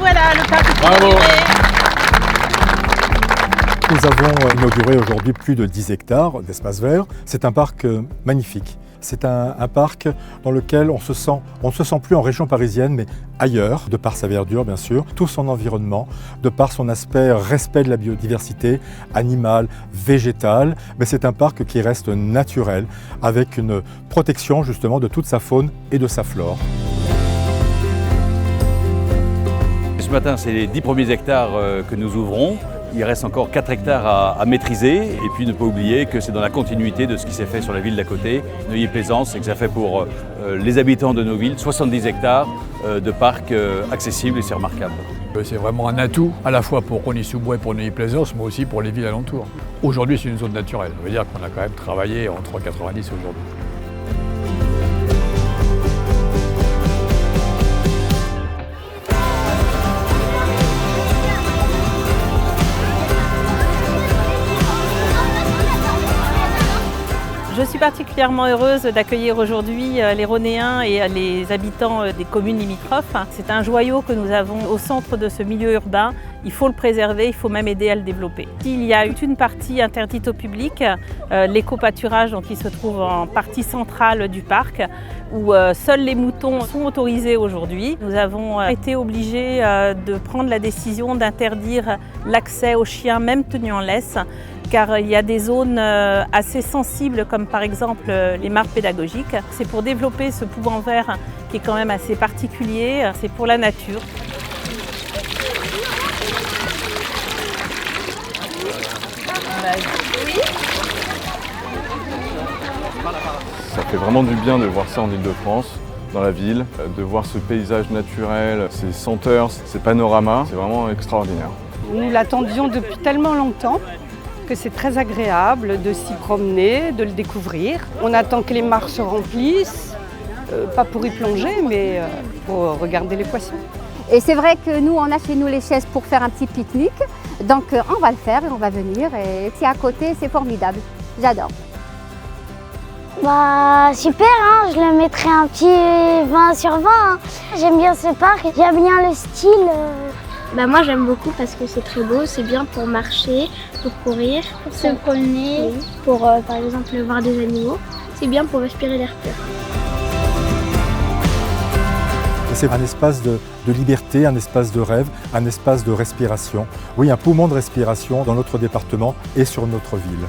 voilà, le parc est Bravo. inauguré. Nous avons inauguré aujourd'hui plus de 10 hectares d'espace vert. C'est un parc magnifique. C'est un parc dans lequel on ne se sent plus en région parisienne, mais ailleurs, de par sa verdure bien sûr, tout son environnement, de par son aspect respect de la biodiversité animale, végétale. Mais c'est un parc qui reste naturel, avec une protection justement de toute sa faune et de sa flore. Ce matin, c'est les 10 premiers hectares que nous ouvrons. Il reste encore 4 hectares à maîtriser et puis ne pas oublier que c'est dans la continuité de ce qui s'est fait sur la ville d'à côté, Neuilly-Plaisance, et que ça fait pour les habitants de nos villes 70 hectares de parcs accessibles et c'est remarquable. C'est vraiment un atout à la fois pour Rosny-sous-Bois et pour Neuilly-Plaisance, mais aussi pour les villes alentours. Aujourd'hui, c'est une zone naturelle. Ça veut dire qu'on a quand même travaillé en 3,90 aujourd'hui. Je suis particulièrement heureuse d'accueillir aujourd'hui les Rhonéens et les habitants des communes limitrophes. C'est un joyau que nous avons au centre de ce milieu urbain. Il faut le préserver, il faut même aider à le développer. Il y a une partie interdite au public, l'éco-pâturage donc qui se trouve en partie centrale du parc, où seuls les moutons sont autorisés aujourd'hui. Nous avons été obligés de prendre la décision d'interdire l'accès aux chiens, même tenus en laisse, car il y a des zones assez sensibles, comme par exemple les mares pédagogiques. C'est pour développer ce poumon vert qui est quand même assez particulier, c'est pour la nature. Ça fait vraiment du bien de voir ça en Ile-de-France, dans la ville, de voir ce paysage naturel, ces senteurs, ces panoramas, c'est vraiment extraordinaire. Nous l'attendions depuis tellement longtemps que c'est très agréable de s'y promener, de le découvrir. On attend que les mares se remplissent, pas pour y plonger, mais pour regarder les poissons. Et c'est vrai que nous, on a chez nous les chaises pour faire un petit pique-nique. Donc on va le faire et on va venir. Et c'est à côté, c'est formidable. J'adore. Bah super, hein, je le mettrais un petit 20 sur 20. Hein. J'aime bien ce parc, j'aime bien le style. Bah moi j'aime beaucoup parce que c'est très beau, c'est bien pour marcher, pour courir, Pour se promener. oui, pour par exemple voir des animaux. C'est bien pour respirer l'air pur. C'est un espace de liberté, un espace de rêve, un espace de respiration. Oui, un poumon de respiration dans notre département et sur notre ville.